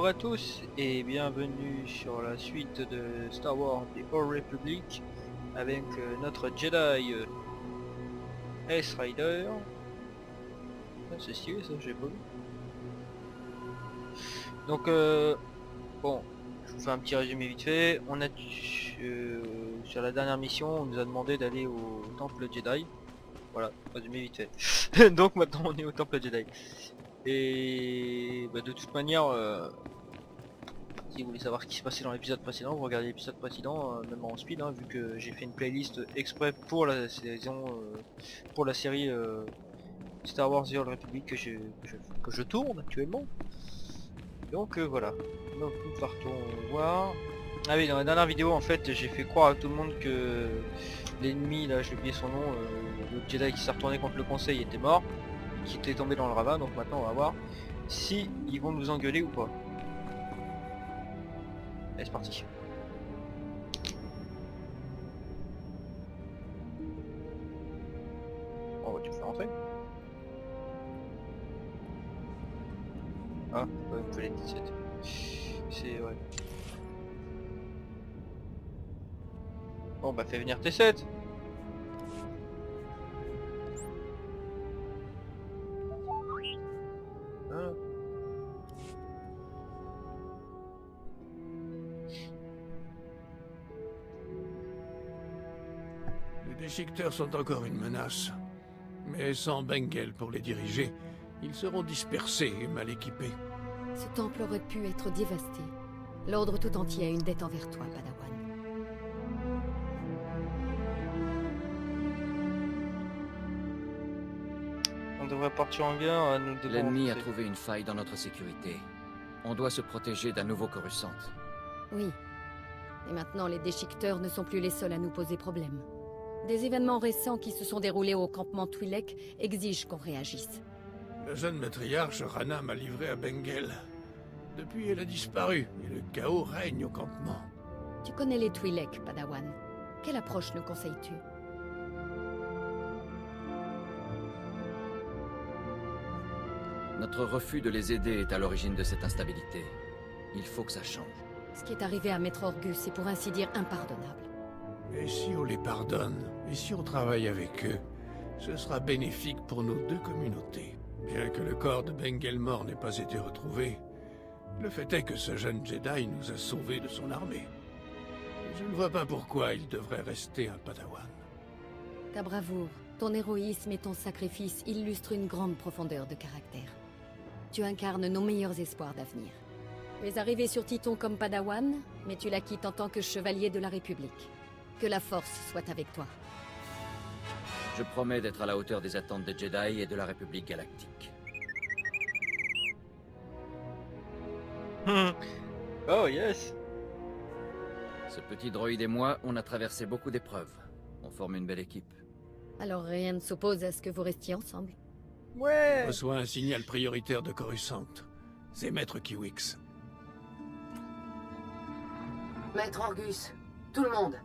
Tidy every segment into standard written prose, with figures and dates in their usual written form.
Bonjour à tous et bienvenue sur la suite de Star Wars The Old Republic avec notre Jedi S-Rider. Ah, c'est stylé ça, j'ai pas vu. Donc bon, je vous fais un petit résumé vite fait. On a sur la dernière mission, on nous a demandé d'aller au temple Jedi. Voilà, résumé vite fait. Donc maintenant on est au temple Jedi. Et bah, de toute manière, si vous voulez savoir ce qui se passait dans l'épisode précédent, vous regardez l'épisode précédent, même en speed, hein, vu que j'ai fait une playlist exprès pour la saison, pour la série Star Wars The Old Republic que je tourne actuellement. Donc voilà, donc nous partons voir. Ah oui, dans la dernière vidéo en fait j'ai fait croire à tout le monde que l'ennemi, là j'ai oublié son nom, le Jedi qui s'est retourné contre le conseil était mort, qui était tombé dans le ravin. Donc maintenant on va voir si ils vont nous engueuler ou pas. Allez, c'est parti. On va tu me faire rentrer. Ah, ouais, il me fallait 17. C'est ouais. Bon bah fais venir T7. Ah. Les déchiqueteurs sont encore une menace. Mais sans Bengal pour les diriger, ils seront dispersés et mal équipés. Ce temple aurait pu être dévasté. L'ordre tout entier a une dette envers toi, Padawan. On devrait partir en guerre, nous devons... L'ennemi a trouvé une faille dans notre sécurité. On doit se protéger d'un nouveau Coruscant. Oui. Et maintenant, les déchiqueteurs ne sont plus les seuls à nous poser problème. Des événements récents qui se sont déroulés au campement Twi'lek exigent qu'on réagisse. La jeune matriarche Rana m'a livré à Bengal. Depuis, elle a disparu et le chaos règne au campement. Tu connais les Twi'lek, Padawan. Quelle approche nous conseilles-tu? Notre refus de les aider est à l'origine de cette instabilité. Il faut que ça change. Ce qui est arrivé à Maître Orgus est pour ainsi dire impardonnable. Et si on les pardonne, et si on travaille avec eux, ce sera bénéfique pour nos deux communautés. Bien que le corps de Bengal mort n'ait pas été retrouvé, le fait est que ce jeune Jedi nous a sauvés de son armée. Je ne vois pas pourquoi il devrait rester un Padawan. Ta bravoure, ton héroïsme et ton sacrifice illustrent une grande profondeur de caractère. Tu incarnes nos meilleurs espoirs d'avenir. Tu es arrivé sur Titon comme Padawan, mais tu la quittes en tant que chevalier de la République. Que la force soit avec toi. Je promets d'être à la hauteur des attentes des Jedi et de la République galactique. Oh yes. Ce petit droïde et moi, on a traversé beaucoup d'épreuves. On forme une belle équipe. Alors rien ne s'oppose à ce que vous restiez ensemble. Ouais. Je reçois un signal prioritaire de Coruscant. C'est Maître Kiwix. Maître Orgus, tout le monde,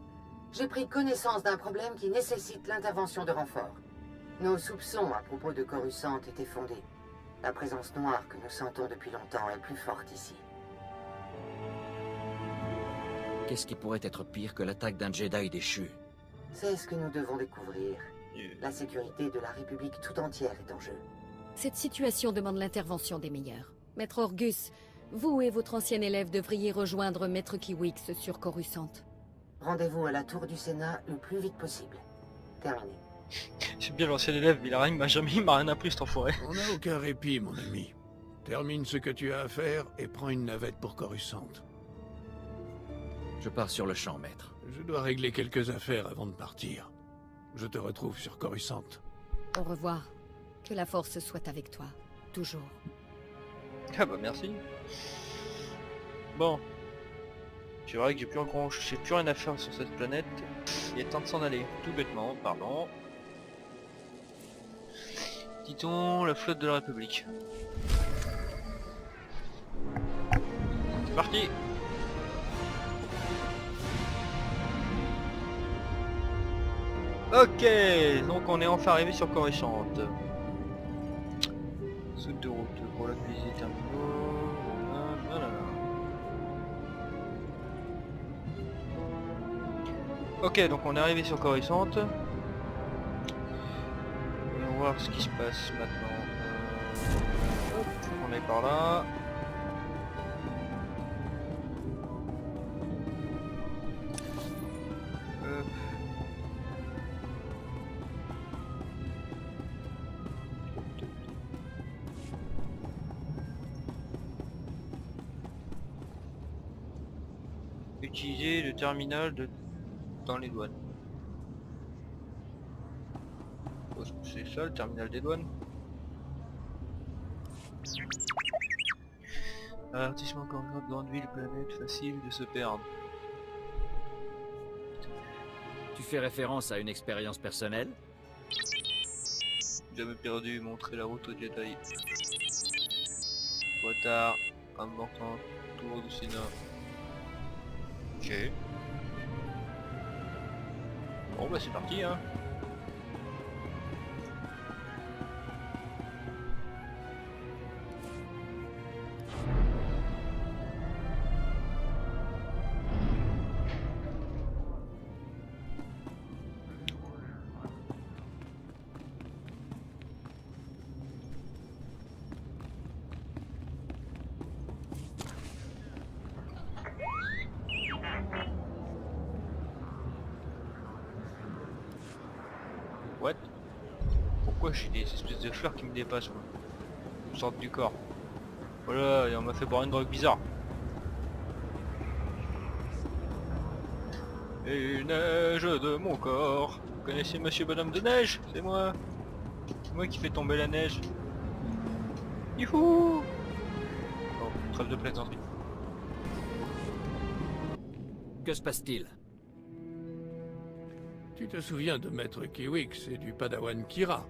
j'ai pris connaissance d'un problème qui nécessite l'intervention de renforts. Nos soupçons à propos de Coruscant étaient fondés. La présence noire que nous sentons depuis longtemps est plus forte ici. Qu'est-ce qui pourrait être pire que l'attaque d'un Jedi déchu? C'est ce que nous devons découvrir. La sécurité de la République tout entière est en jeu. Cette situation demande l'intervention des meilleurs. Maître Orgus, vous et votre ancien élève devriez rejoindre Maître Kiwix sur Coruscant. Rendez-vous à la tour du Sénat le plus vite possible. Terminé. C'est bien l'ancien élève, mais il m'a rien appris cet enfoiré. On n'a aucun répit, mon ami. Termine ce que tu as à faire et prends une navette pour Coruscant. Je pars sur le champ, maître. Je dois régler quelques affaires avant de partir. Je te retrouve sur Coruscant. Au revoir. Que la force soit avec toi. Toujours. Ah bah merci. Bon. C'est vrai que j'ai plus rien à faire sur cette planète. Il est temps de s'en aller, tout bêtement, pardon. Titon, la flotte de la République. C'est parti. Ok, donc on est enfin arrivé sur Coruscant. Saute de route pour la visite terminaux. Voilà. Ok, donc on est arrivé sur Coruscant. Et on va voir ce qui se passe maintenant. Hop, on est par là. Hop. Utiliser le terminal dans les douanes. C'est ça le terminal des douanes. Avertissement quand grande ville, planète, facile de se perdre. Tu fais référence à une expérience personnelle? Jamais perdu, montrer la route au Jedi. Retard, important, tour du Sénat. Ok. Bon bah c'est parti hein. What? Pourquoi j'ai des espèces de fleurs qui me dépassent moi? Ils me sortent du corps. Voilà, et on m'a fait boire une drogue bizarre. Et neige de mon corps. Vous connaissez Monsieur Bonhomme de Neige? C'est moi. C'est moi qui fais tomber la neige. Youhou! Bon, trêve de plaisanterie. Que se passe-t-il? Tu te souviens de Maître Kiwix et du padawan Kira?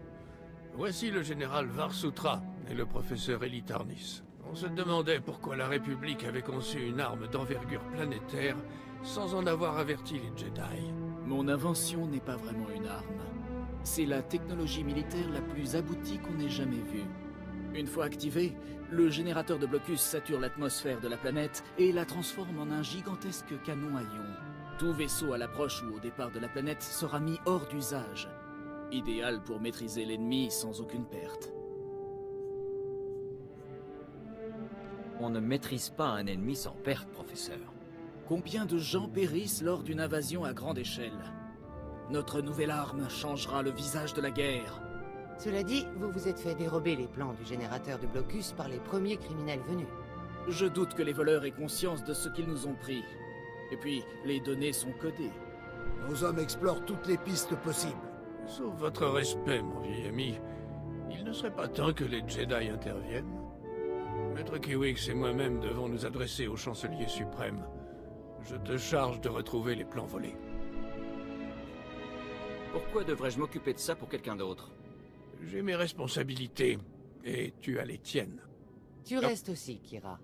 Voici le général Varsutra et le professeur Elitarnis. On se demandait pourquoi la République avait conçu une arme d'envergure planétaire sans en avoir averti les Jedi. Mon invention n'est pas vraiment une arme. C'est la technologie militaire la plus aboutie qu'on ait jamais vue. Une fois activé, le générateur de blocus sature l'atmosphère de la planète et la transforme en un gigantesque canon à ions. Tout vaisseau à l'approche ou au départ de la planète sera mis hors d'usage. Idéal pour maîtriser l'ennemi sans aucune perte. On ne maîtrise pas un ennemi sans perte, professeur. Combien de gens périssent lors d'une invasion à grande échelle? Notre nouvelle arme changera le visage de la guerre. Cela dit, vous vous êtes fait dérober les plans du générateur de blocus par les premiers criminels venus. Je doute que les voleurs aient conscience de ce qu'ils nous ont pris. Et puis, les données sont codées. Nos hommes explorent toutes les pistes possibles. Sauf votre respect, mon vieil ami, il ne serait pas temps que les Jedi interviennent? Maître Kiwix et moi-même devons nous adresser au chancelier suprême. Je te charge de retrouver les plans volés. Pourquoi devrais-je m'occuper de ça pour quelqu'un d'autre? J'ai mes responsabilités, et tu as les tiennes. Tu restes aussi, Kira.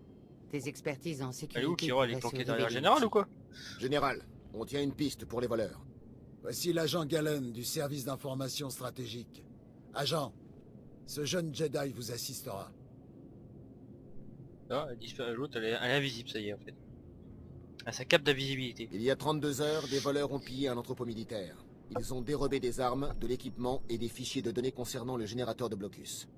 Tes expertises en sécurité... Elle est où Kira? Elle est pourraient se planquée derrière le révéler général ou utiles. quoi? Général, on tient une piste pour les voleurs. Voici l'agent Gallen du service d'information stratégique. Agent, ce jeune Jedi vous assistera. Ah, elle disparaît, l'autre elle est invisible, ça y est en fait. Ah, ça capte la visibilité. Il y a 32 heures, des voleurs ont pillé un entrepôt militaire. Ils ont dérobé des armes, de l'équipement et des fichiers de données concernant le générateur de blocus.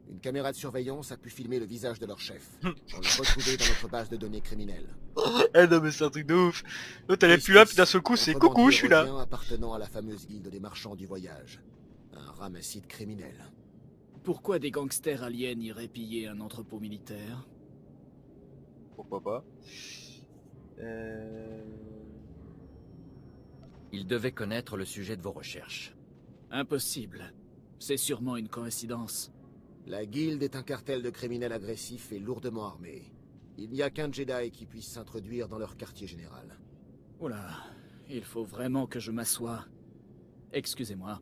Une caméra de surveillance a pu filmer le visage de leur chef. On l'a retrouvé dans notre base de données criminelle. Eh non mais c'est un truc de ouf. L'autre elle est plus là, puis d'un seul coup c'est Autrement coucou dit, je suis là. revient appartenant à la fameuse guilde des marchands du voyage. Un ramassis de criminels. Pourquoi des gangsters aliens iraient piller un entrepôt militaire? Pourquoi pas. Il devait connaître le sujet de vos recherches. Impossible. C'est sûrement une coïncidence. La guilde est un cartel de criminels agressifs et lourdement armés. Il n'y a qu'un Jedi qui puisse s'introduire dans leur quartier général. Oula, il faut vraiment que je m'assoie. Excusez-moi.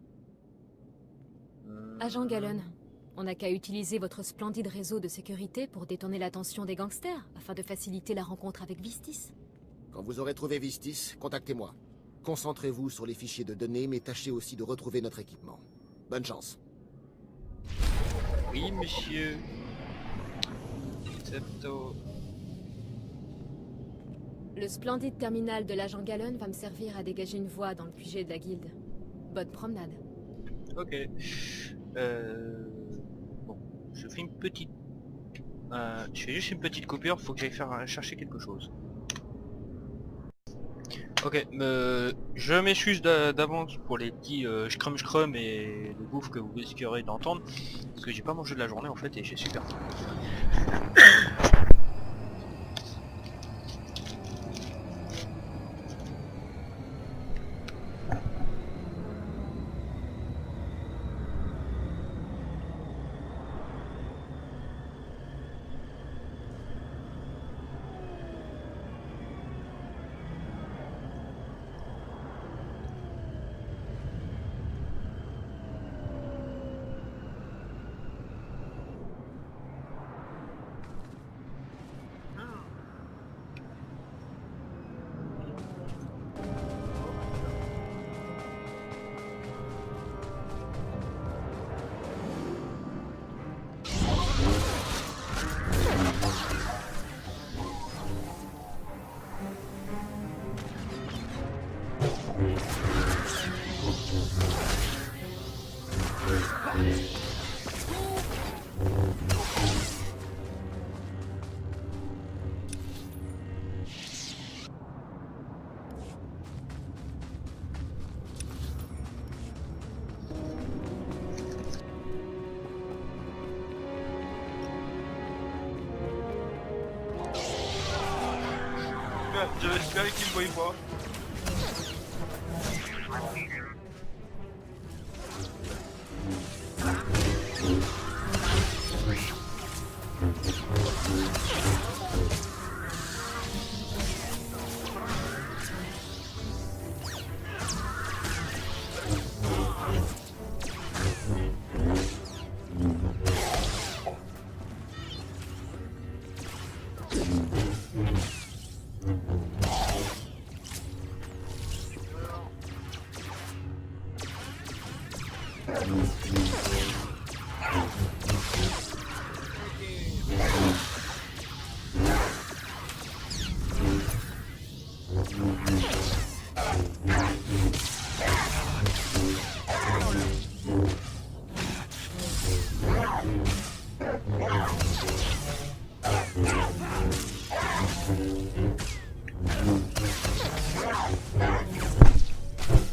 Agent Gallen, on n'a qu'à utiliser votre splendide réseau de sécurité pour détourner l'attention des gangsters, afin de faciliter la rencontre avec Vistis. Quand vous aurez trouvé Vistis, contactez-moi. Concentrez-vous sur les fichiers de données, mais tâchez aussi de retrouver notre équipement. Bonne chance. Oui monsieur. Septo. Le splendide terminal de l'agent Gallon va me servir à dégager une voie dans le QG de la guilde. Bonne promenade. Ok. Bon, je fais une petite... je fais juste une petite coupure, faut que j'aille chercher quelque chose. Ok, je m'excuse d'avance pour les petits scrum et le bouffe que vous risquerez d'entendre, parce que j'ai pas mangé de la journée en fait et j'ai super faim. J'espère qu'il me voit pas.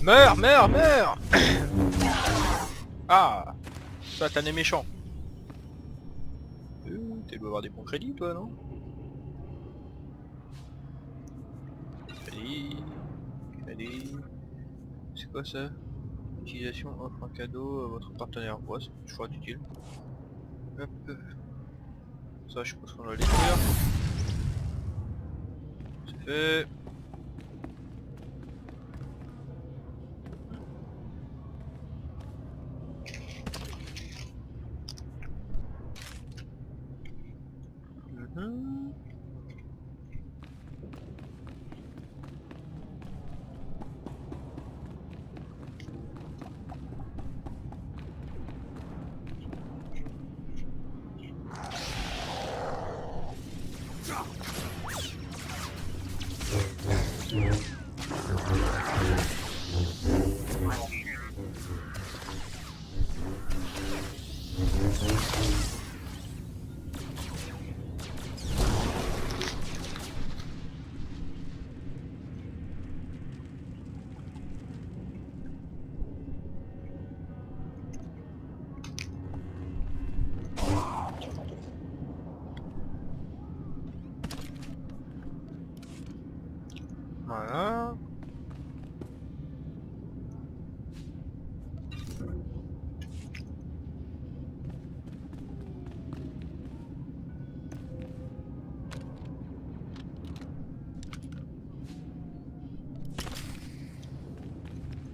Meurs, meurs, meurs. Ah, toi t'as des méchants. Tu dois avoir des bons crédits toi, non? Crédit. C'est quoi ça? Utilisation offre un cadeau à votre partenaire. Ouais, c'est choix utile. Hop. Ça je pense qu'on va les faire. C'est fait. Voilà.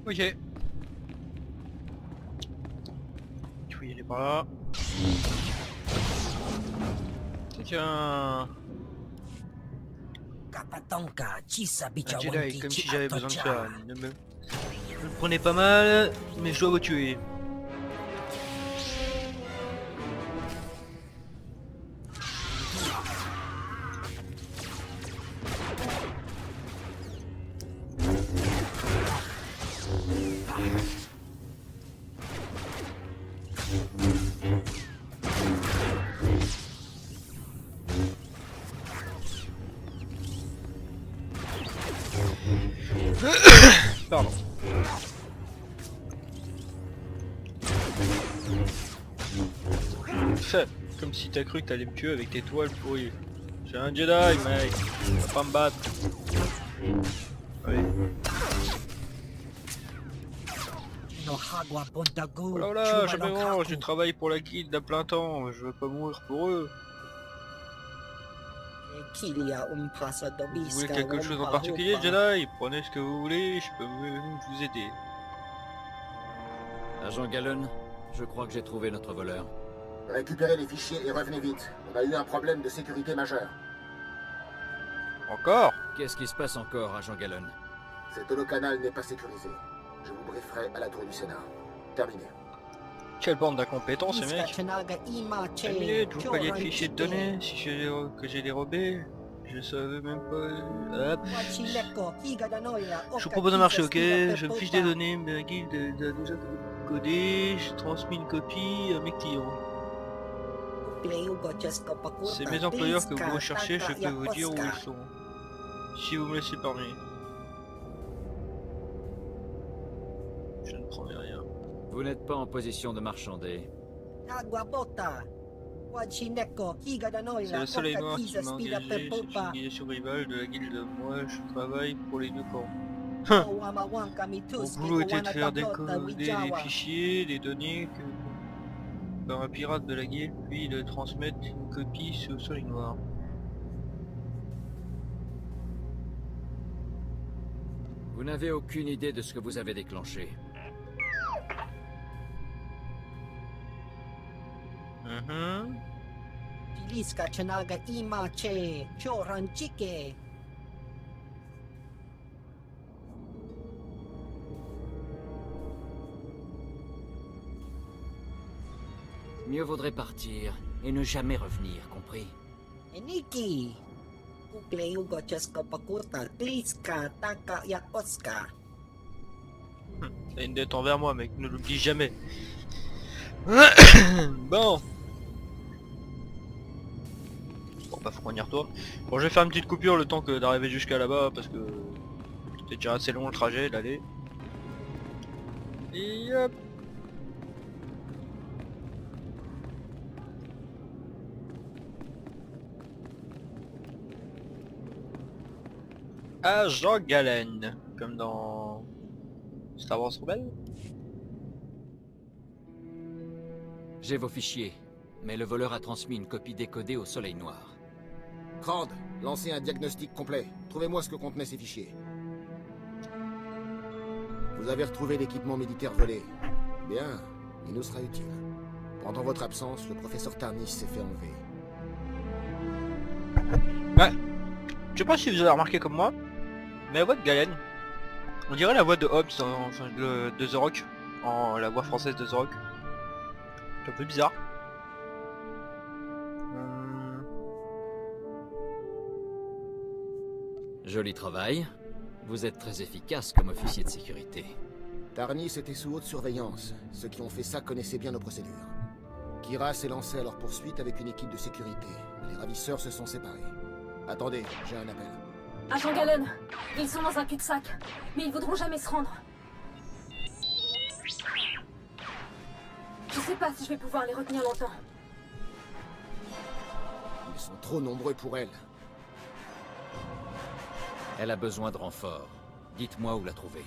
Ok. Il faut y aller par là. Tiens. Un Jedi, comme si j'avais besoin de ça. Ne me prenez pas mal, mais je dois vous tuer. Pardon. Fait, comme si t'as cru que t'allais me tuer avec tes toiles pourries. J'ai un Jedi, mec. Tu vas pas me battre. Oui. Oh là là, jamais bon, je travaille pour la guilde à plein temps. Je veux pas mourir pour eux. Vous voulez quelque chose en particulier, Jedi? Prenez ce que vous voulez, je peux vous aider. Agent Gallon, je crois que j'ai trouvé notre voleur. Récupérez les fichiers et revenez vite. On a eu un problème de sécurité majeur. Encore? Qu'est-ce qui se passe encore, Agent Gallon? Cet holocanal n'est pas sécurisé. Je vous brieferai à la tour du Sénat. Terminé. Quelle bande d'incompétents ces mecs. 5 minutes, vous payez le fichier de données si que j'ai dérobé. Je savais même pas. Hop. Je vous propose un marché, ok? Je me fiche des données, mais la guilde a déjà codé. Je transmets une copie à mes clients. C'est mes employeurs que vous recherchez, je peux vous dire où ils sont. Si vous me laissez parler. Je ne promets rien. Vous n'êtes pas en position de marchander. C'est le soleil noir qui m'a engagé, c'est une organisation rivale de la guilde. Moi, je travaille pour les deux camps. Mon boulot était de faire décoder les fichiers, les données par un pirate de la guilde, puis de transmettre une copie sur le soleil noir. Vous n'avez aucune idée de ce que vous avez déclenché. Mieux vaudrait partir et ne jamais revenir, compris? T'as une dette envers moi, mec, ne l'oublie jamais. Bon. Bon, pas fournir-toi. Bon, je vais faire une petite coupure le temps que d'arriver jusqu'à là-bas parce que c'était déjà assez long le trajet d'aller. Et hop. Agent Galen, comme dans Star Wars Rebelle. J'ai vos fichiers, mais le voleur a transmis une copie décodée au soleil noir. Crand, lancez un diagnostic complet. Trouvez-moi ce que contenaient ces fichiers. Vous avez retrouvé l'équipement militaire volé. Bien, il nous sera utile. Pendant votre absence, le professeur Tarnis s'est fait enlever. Ouais. Je sais pas si vous avez remarqué comme moi, mais la voix de Galen, on dirait la voix de Hobbs, enfin de The Rock, en la voix française de The Rock. C'est un peu bizarre. Joli travail. Vous êtes très efficace comme officier de sécurité. Tarnis était sous haute surveillance. Ceux qui ont fait ça connaissaient bien nos procédures. Kira s'est lancé à leur poursuite avec une équipe de sécurité. Les ravisseurs se sont séparés. Attendez, j'ai un appel. Agent Gallon, ils sont dans un cul-de-sac, mais ils voudront jamais se rendre. Je sais pas si je vais pouvoir les retenir longtemps. Ils sont trop nombreux pour elle. Elle a besoin de renfort. Dites-moi où la trouver.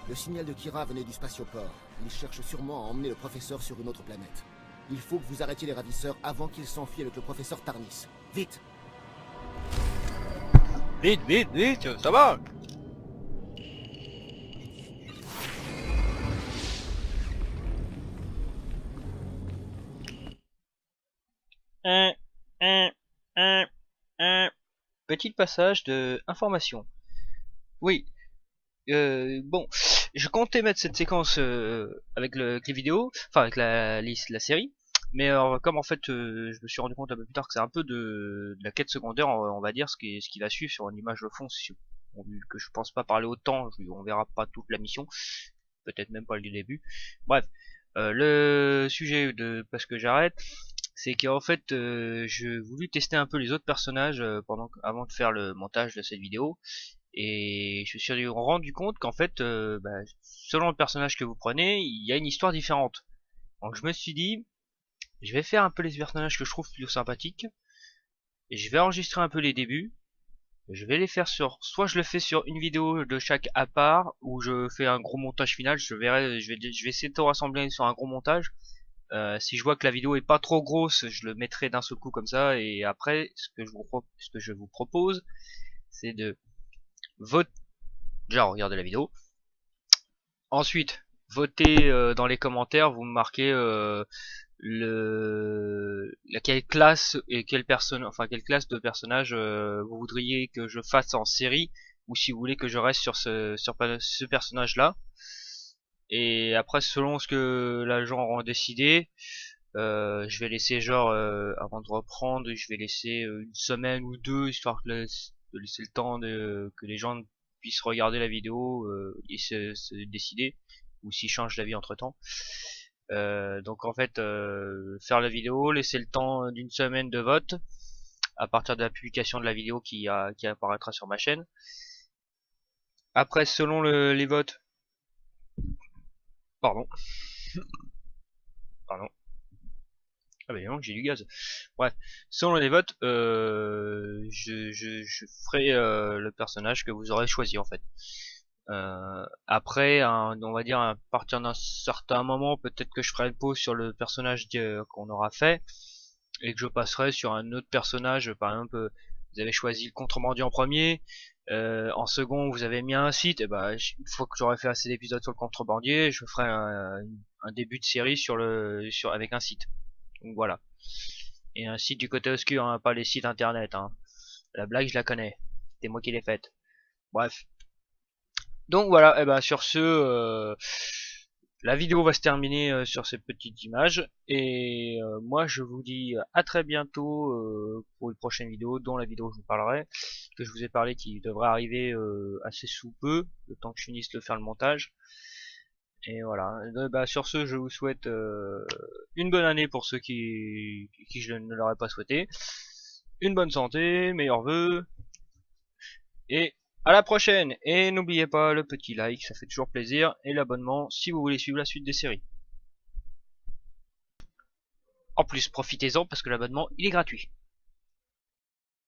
Le signal de Kira venait du spatioport. Il cherche sûrement à emmener le professeur sur une autre planète. Il faut que vous arrêtiez les ravisseurs avant qu'ils s'enfuient avec le professeur Tarnis. Vite! Vite, vite, vite, ça va. Petit passage de information. Oui. Bon, je comptais mettre cette séquence avec les vidéos, enfin avec la série, mais comme en fait je me suis rendu compte un peu plus tard que c'est un peu de la quête secondaire, on va dire, ce qui va suivre sur une image de fond, vu que je pense pas parler autant, on verra pas toute la mission, peut-être même pas le début. Bref, le sujet de parce que j'arrête, c'est qu'en fait je voulu tester un peu les autres personnages avant de faire le montage de cette vidéo. Et je me suis rendu compte qu'en fait, selon le personnage que vous prenez, il y a une histoire différente. Donc je me suis dit, je vais faire un peu les personnages que je trouve plus sympathiques, et je vais enregistrer un peu les débuts. Je vais les faire soit je le fais sur une vidéo de chaque à part, ou je fais un gros montage final. Je verrai, je vais essayer de tout rassembler sur un gros montage. Si je vois que la vidéo est pas trop grosse, je le mettrai d'un seul coup comme ça. Et après, ce que je vous propose, c'est de voter. Déjà, regardez la vidéo. Ensuite, votez dans les commentaires. Vous me marquez quelle classe et quelle classe de personnage vous voudriez que je fasse en série, ou si vous voulez que je reste sur ce personnage là. Et après, selon ce que l'agent aura décidé, je vais laisser avant de reprendre, je vais laisser une semaine ou deux, histoire de laisser le temps que les gens puissent regarder la vidéo et se décider, ou s'ils changent d'avis entre temps. Donc en fait, faire la vidéo, laisser le temps d'une semaine de vote à partir de la publication de la vidéo qui apparaîtra sur ma chaîne. Après, selon les votes, pardon. Ah bah non, j'ai du gaz. Bref, selon les votes, je ferai le personnage que vous aurez choisi en fait. Après, on va dire à partir d'un certain moment, peut-être que je ferai une pause sur le personnage qu'on aura fait, et que je passerai sur un autre personnage. Par exemple, vous avez choisi le contrebandier en premier, en second vous avez mis un site, et bah une fois que j'aurai fait assez d'épisodes sur le contrebandier, je ferai un début de série avec un site. Donc voilà. Et un site du côté obscur, hein, pas les sites internet. Hein. La blague, je la connais. C'est moi qui l'ai faite. Bref. Donc voilà, et ben sur ce, la vidéo va se terminer sur ces petites images. Et moi, je vous dis à très bientôt pour une prochaine vidéo, dont la vidéo que je vous parlerai, que je vous ai parlé, qui devrait arriver assez sous peu, le temps que je finisse de faire le montage. Et voilà, sur ce, je vous souhaite une bonne année pour ceux qui je ne l'aurais pas souhaité, une bonne santé, meilleurs vœux, et à la prochaine. Et n'oubliez pas le petit like, ça fait toujours plaisir, et l'abonnement si vous voulez suivre la suite des séries. En plus, profitez-en parce que l'abonnement il est gratuit.